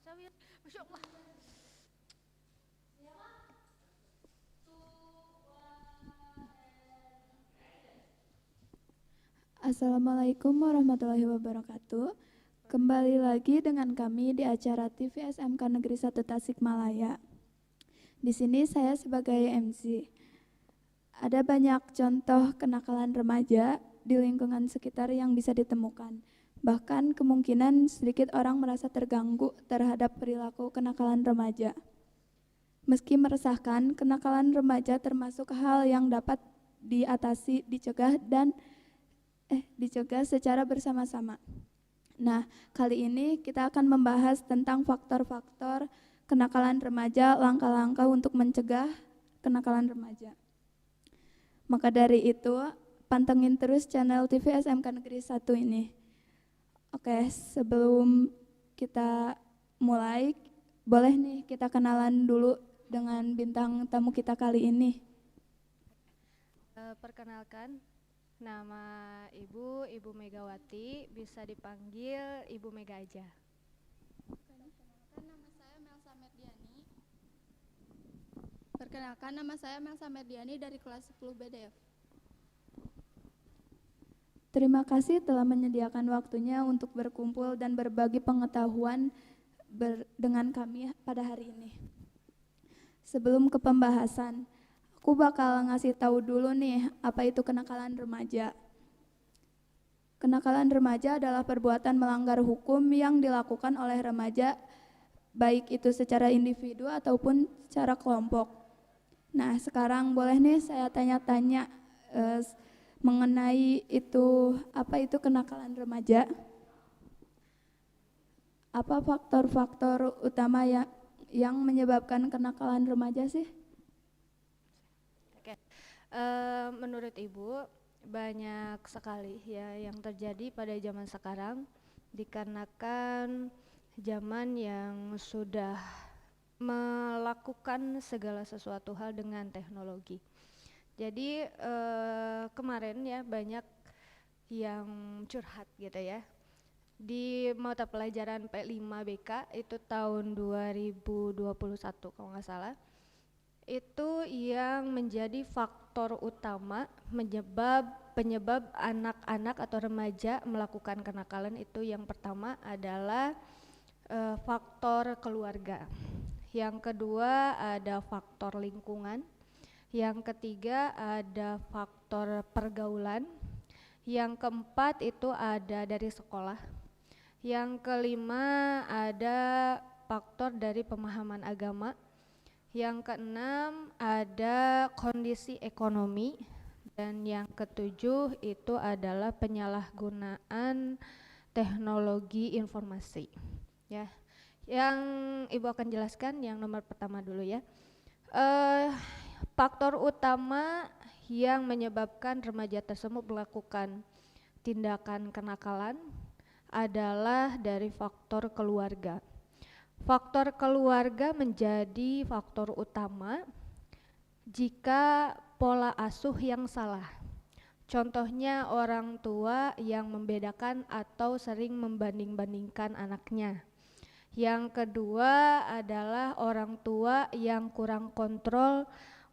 Sawir. Masya Allah. Assalamualaikum warahmatullahi wabarakatuh. Kembali lagi dengan kami di acara TV SMK Negeri 1 Tasikmalaya. Di sini saya sebagai MC. Ada banyak contoh kenakalan remaja di lingkungan sekitar yang bisa ditemukan. Bahkan kemungkinan sedikit orang merasa terganggu terhadap perilaku kenakalan remaja. Meski meresahkan, kenakalan remaja termasuk hal yang dapat diatasi, dicegah secara bersama-sama. Nah, kali ini kita akan membahas tentang faktor-faktor kenakalan remaja, langkah-langkah untuk mencegah kenakalan remaja. Maka dari itu, pantengin terus channel TV SMK Negeri 1 ini. Oke, sebelum kita mulai, boleh nih kita kenalan dulu dengan bintang tamu kita kali ini. Perkenalkan, nama Ibu Megawati, bisa dipanggil Ibu Mega aja. Perkenalkan, nama saya Melsa Merdiani dari kelas 10 BDF. Terima kasih telah menyediakan waktunya untuk berkumpul dan berbagi pengetahuan dengan kami pada hari ini. Sebelum ke pembahasan, aku bakal ngasih tahu dulu nih apa itu kenakalan remaja. Kenakalan remaja adalah perbuatan melanggar hukum yang dilakukan oleh remaja, baik itu secara individu ataupun secara kelompok. Nah, sekarang boleh nih saya tanya-tanya mengenai apa itu kenakalan remaja. Apa faktor-faktor utama yang menyebabkan kenakalan remaja sih? Oke. Menurut Ibu, banyak sekali ya yang terjadi pada zaman sekarang dikarenakan zaman yang sudah melakukan segala sesuatu hal dengan teknologi. Jadi kemarin ya banyak yang curhat gitu ya. Di mata pelajaran P5 BK itu tahun 2021 kalau nggak salah. Itu yang menjadi faktor utama penyebab anak-anak atau remaja melakukan kenakalan itu yang pertama adalah faktor keluarga. Yang kedua ada faktor lingkungan. Yang ketiga ada faktor pergaulan. Yang keempat itu ada dari sekolah. Yang kelima ada faktor dari pemahaman agama. Yang keenam ada kondisi ekonomi. Dan yang ketujuh itu adalah penyalahgunaan teknologi informasi. Ya, yang Ibu akan jelaskan yang nomor pertama dulu ya. Faktor utama yang menyebabkan remaja tersebut melakukan tindakan kenakalan adalah dari faktor keluarga. Faktor keluarga menjadi faktor utama jika pola asuh yang salah. Contohnya orang tua yang membedakan atau sering membanding-bandingkan anaknya. Yang kedua adalah orang tua yang kurang kontrol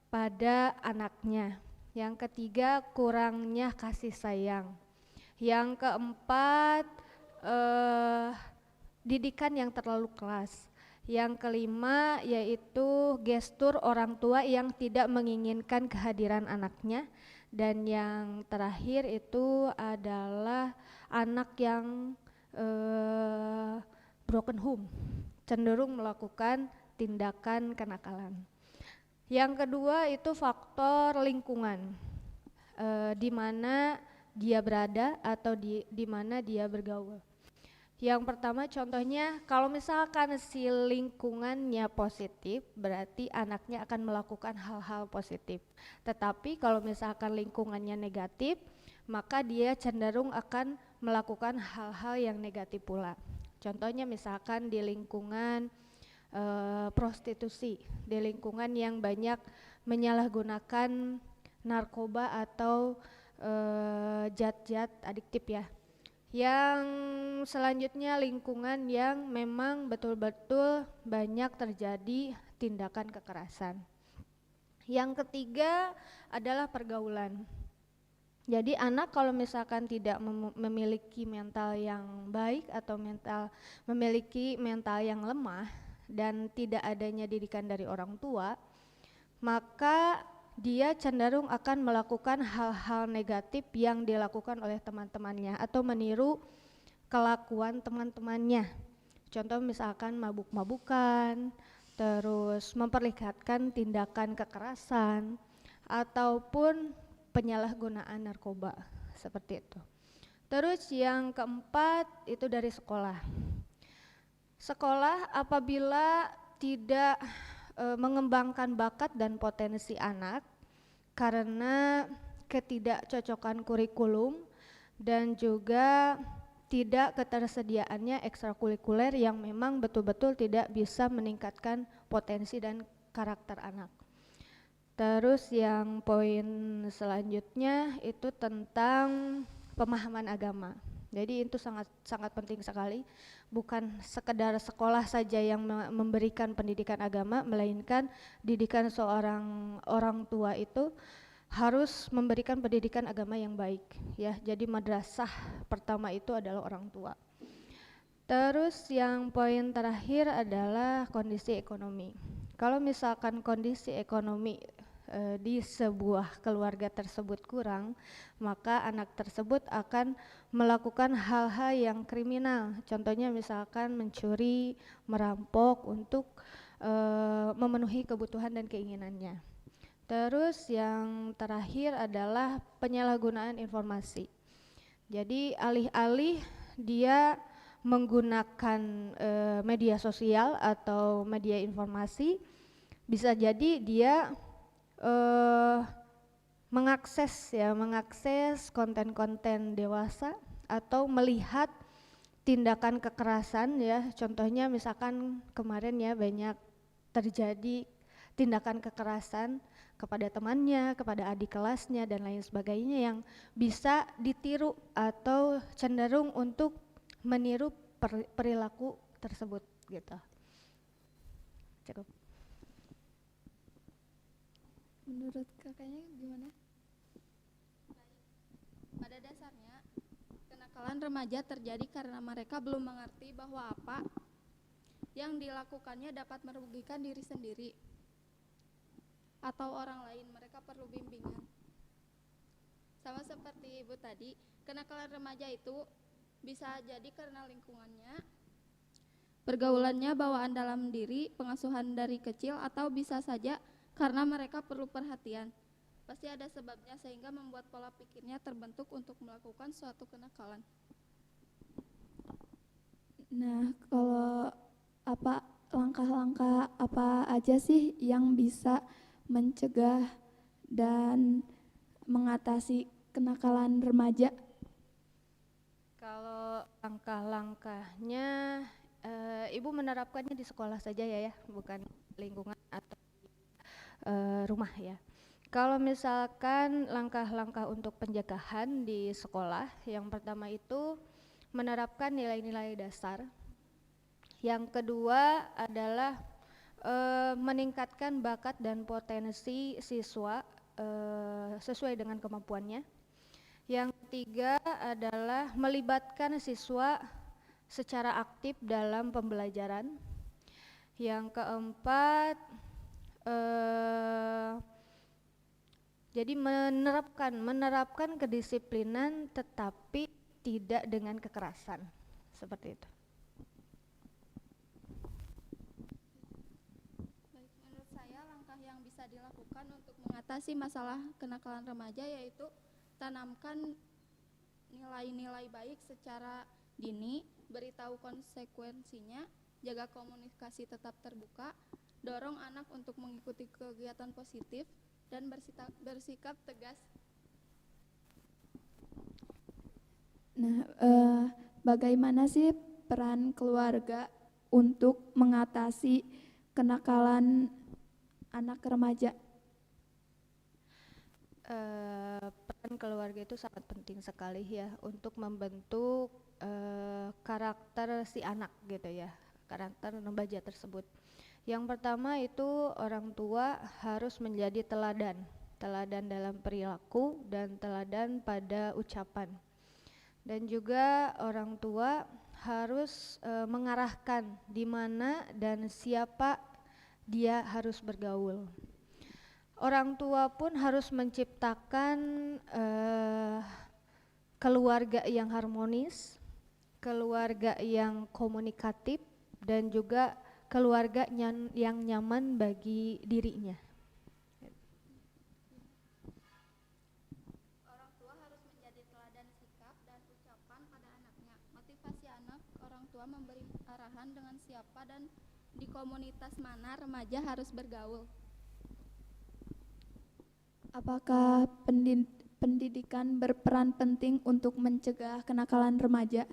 pada anaknya. Yang ketiga kurangnya kasih sayang. Yang keempat didikan yang terlalu keras. Yang kelima yaitu gestur orang tua yang tidak menginginkan kehadiran anaknya. Dan yang terakhir itu adalah anak yang broken home, cenderung melakukan tindakan kenakalan. Yang kedua itu faktor lingkungan, di mana dia berada atau di mana dia bergaul. Yang pertama contohnya kalau misalkan si lingkungannya positif berarti anaknya akan melakukan hal-hal positif. Tetapi kalau misalkan lingkungannya negatif maka dia cenderung akan melakukan hal-hal yang negatif pula. Contohnya misalkan di lingkungan prostitusi, di lingkungan yang banyak menyalahgunakan narkoba atau zat-zat adiktif ya, yang selanjutnya lingkungan yang memang betul-betul banyak terjadi tindakan kekerasan. Yang ketiga adalah pergaulan. Jadi anak kalau misalkan tidak memiliki mental yang baik atau memiliki mental yang lemah dan tidak adanya didikan dari orang tua, maka dia cenderung akan melakukan hal-hal negatif yang dilakukan oleh teman-temannya atau meniru kelakuan teman-temannya. Contoh misalkan mabuk-mabukan, terus memperlihatkan tindakan kekerasan ataupun penyalahgunaan narkoba seperti itu. Terus yang keempat itu dari sekolah. Sekolah apabila tidak mengembangkan bakat dan potensi anak karena ketidakcocokan kurikulum dan juga tidak ketersediaannya ekstrakurikuler yang memang betul-betul tidak bisa meningkatkan potensi dan karakter anak. Terus yang poin selanjutnya itu tentang pemahaman agama. Jadi itu sangat penting sekali, bukan sekedar sekolah saja yang memberikan pendidikan agama, melainkan didikan seorang orang tua itu harus memberikan pendidikan agama yang baik ya. Jadi madrasah pertama itu adalah orang tua. Terus yang poin terakhir adalah kondisi ekonomi. Kalau misalkan kondisi ekonomi di sebuah keluarga tersebut kurang, maka anak tersebut akan melakukan hal-hal yang kriminal. Contohnya misalkan mencuri, merampok untuk memenuhi kebutuhan dan keinginannya. Terus yang terakhir adalah penyalahgunaan informasi. Jadi alih-alih dia menggunakan media sosial atau media informasi, bisa jadi dia mengakses konten-konten dewasa atau melihat tindakan kekerasan ya. Contohnya misalkan kemarin ya banyak terjadi tindakan kekerasan kepada temannya, kepada adik kelasnya dan lain sebagainya yang bisa ditiru atau cenderung untuk meniru perilaku tersebut gitu. Cukup. Menurut kakaknya gimana? Pada dasarnya, kenakalan remaja terjadi karena mereka belum mengerti bahwa apa yang dilakukannya dapat merugikan diri sendiri atau orang lain. Mereka perlu bimbingan. Sama seperti Ibu tadi, kenakalan remaja itu bisa jadi karena lingkungannya, pergaulannya, bawaan dalam diri, pengasuhan dari kecil, atau bisa saja karena mereka perlu perhatian. Pasti ada sebabnya sehingga membuat pola pikirnya terbentuk untuk melakukan suatu kenakalan. Nah, kalau langkah-langkah apa aja sih yang bisa mencegah dan mengatasi kenakalan remaja? Kalau langkah-langkahnya, Ibu menerapkannya di sekolah saja ya, bukan lingkungan atau rumah ya. Kalau misalkan langkah-langkah untuk pencegahan di sekolah, yang pertama itu menerapkan nilai-nilai dasar. Yang kedua adalah meningkatkan bakat dan potensi siswa sesuai dengan kemampuannya. Yang ketiga adalah melibatkan siswa secara aktif dalam pembelajaran. Yang keempat jadi menerapkan kedisiplinan tetapi tidak dengan kekerasan, seperti itu. Baik, menurut saya langkah yang bisa dilakukan untuk mengatasi masalah kenakalan remaja yaitu tanamkan nilai-nilai baik secara dini, beritahu konsekuensinya, jaga komunikasi tetap terbuka, dorong anak untuk mengikuti kegiatan positif, dan bersikap tegas. Nah, bagaimana sih peran keluarga untuk mengatasi kenakalan anak remaja? Kan keluarga itu sangat penting sekali ya untuk membentuk karakter si anak gitu ya, karakter remaja tersebut. Yang pertama itu orang tua harus menjadi teladan, teladan dalam perilaku dan teladan pada ucapan. Dan juga orang tua harus mengarahkan di mana dan siapa dia harus bergaul. Orang tua pun harus menciptakan keluarga yang harmonis, keluarga yang komunikatif, dan juga keluarga yang nyaman bagi dirinya. Orang tua harus menjadi teladan sikap dan ucapan pada anaknya. Motivasi anak, orang tua memberi arahan dengan siapa dan di komunitas mana remaja harus bergaul. Apakah pendidikan berperan penting untuk mencegah kenakalan remaja?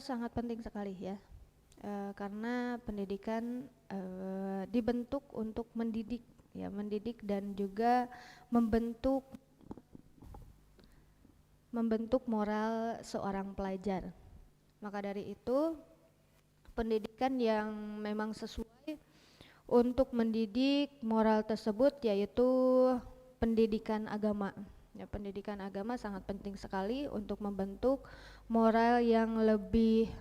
Sangat penting sekali ya, karena pendidikan dibentuk untuk mendidik ya, mendidik dan juga membentuk moral seorang pelajar. Maka dari itu pendidikan yang memang sesuai untuk mendidik moral tersebut yaitu pendidikan agama. Ya, pendidikan agama sangat penting sekali untuk membentuk moral yang lebih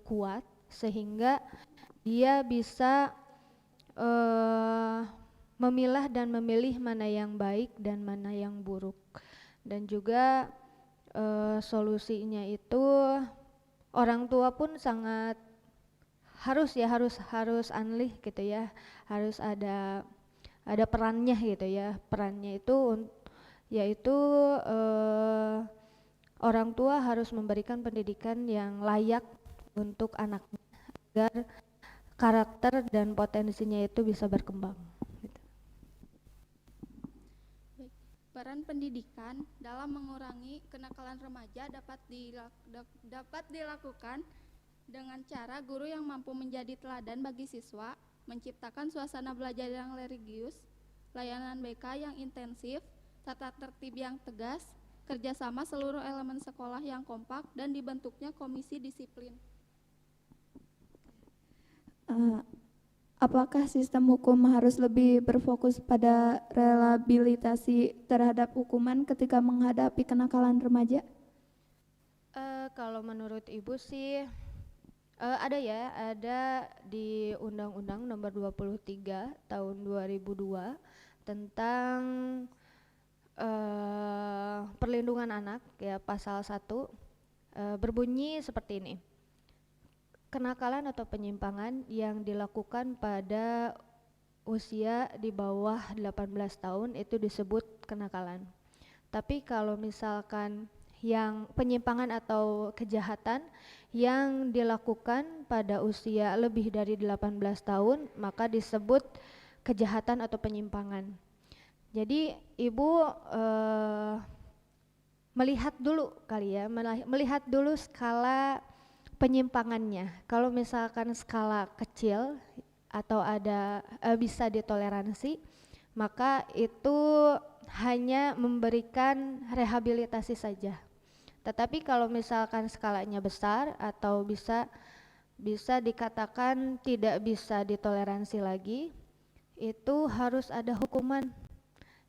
kuat sehingga dia bisa memilah dan memilih mana yang baik dan mana yang buruk. Dan juga solusinya itu orang tua pun sangat harus andlih gitu ya, harus ada perannya gitu ya. Perannya itu yaitu orang tua harus memberikan pendidikan yang layak untuk anaknya agar karakter dan potensinya itu bisa berkembang gitu. Peran pendidikan dalam mengurangi kenakalan remaja dapat dilakukan dengan cara guru yang mampu menjadi teladan bagi siswa, menciptakan suasana belajar yang religius, layanan BK yang intensif, tata tertib yang tegas, kerjasama seluruh elemen sekolah yang kompak, dan dibentuknya komisi disiplin. Apakah sistem hukum harus lebih berfokus pada rehabilitasi terhadap hukuman ketika menghadapi kenakalan remaja? Kalau menurut Ibu sih ada di Undang-Undang Nomor 23 Tahun 2002 tentang perlindungan anak ya, pasal 1 berbunyi seperti ini. Kenakalan atau penyimpangan yang dilakukan pada usia di bawah 18 tahun itu disebut kenakalan. Tapi kalau misalkan yang penyimpangan atau kejahatan yang dilakukan pada usia lebih dari 18 tahun maka disebut kejahatan atau penyimpangan. Jadi Ibu melihat dulu kali ya, melihat dulu skala penyimpangannya. Kalau misalkan skala kecil atau bisa ditoleransi, maka itu hanya memberikan rehabilitasi saja. Tetapi kalau misalkan skalanya besar atau bisa dikatakan tidak bisa ditoleransi lagi, itu harus ada hukuman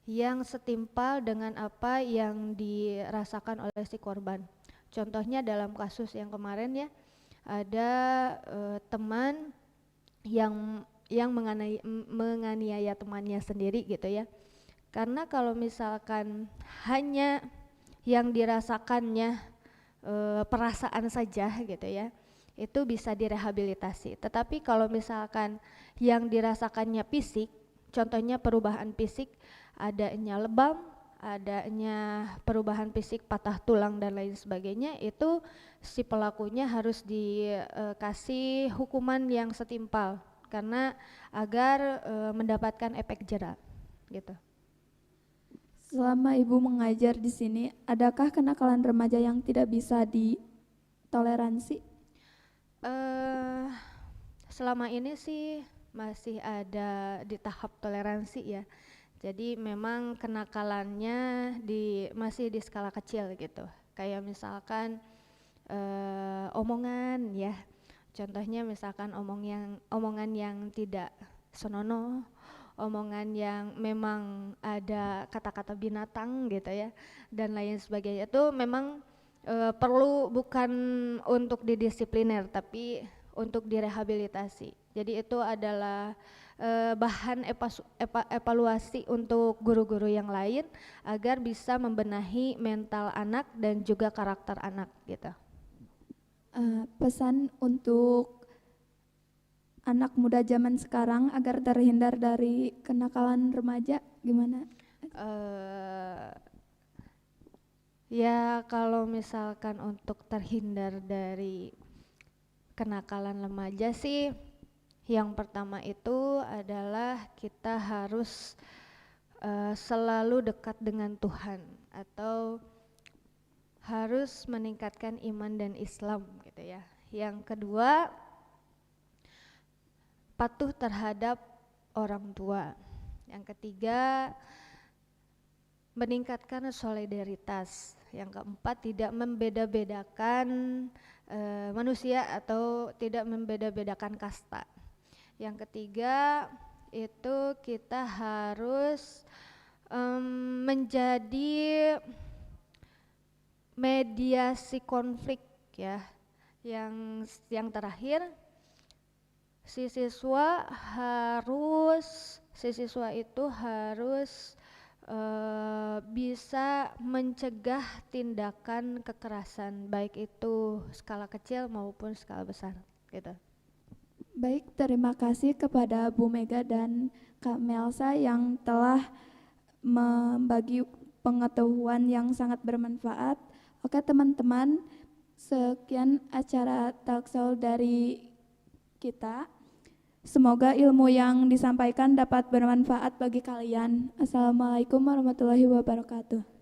yang setimpal dengan apa yang dirasakan oleh si korban. Contohnya dalam kasus yang kemarin ya, ada teman yang menganiaya temannya sendiri gitu ya. Karena kalau misalkan hanya yang dirasakannya perasaan saja gitu ya, itu bisa direhabilitasi. Tetapi kalau misalkan yang dirasakannya fisik, contohnya perubahan fisik, adanya lebam, adanya perubahan fisik patah tulang dan lain sebagainya, itu si pelakunya harus dikasih hukuman yang setimpal karena agar mendapatkan efek jera gitu. Selama Ibu mengajar di sini, adakah kenakalan remaja yang tidak bisa ditoleransi? Selama ini sih masih ada di tahap toleransi ya. Jadi memang kenakalannya masih di skala kecil gitu. Kayak misalkan omongan ya. Contohnya misalkan omongan yang tidak senonoh, omongan yang memang ada kata-kata binatang gitu ya, dan lain sebagainya. Itu memang perlu bukan untuk didisipliner tapi untuk direhabilitasi. Jadi itu adalah bahan evaluasi untuk guru-guru yang lain agar bisa membenahi mental anak dan juga karakter anak gitu. Pesan untuk anak muda zaman sekarang agar terhindar dari kenakalan remaja gimana? Ya kalau misalkan untuk terhindar dari kenakalan remaja sih, yang pertama itu adalah kita harus selalu dekat dengan Tuhan atau harus meningkatkan iman dan Islam gitu ya. Yang kedua, patuh terhadap orang tua. Yang ketiga, meningkatkan solidaritas. Yang keempat, tidak membeda-bedakan manusia atau tidak membeda-bedakan kasta. Yang ketiga, itu kita harus menjadi mediasi konflik ya. Yang terakhir, si siswa itu harus bisa mencegah tindakan kekerasan baik itu skala kecil maupun skala besar gitu. Baik, terima kasih kepada Bu Mega dan Kak Melsa yang telah membagi pengetahuan yang sangat bermanfaat. Oke teman-teman, sekian acara talkshow dari kita. Semoga ilmu yang disampaikan dapat bermanfaat bagi kalian. Assalamualaikum warahmatullahi wabarakatuh.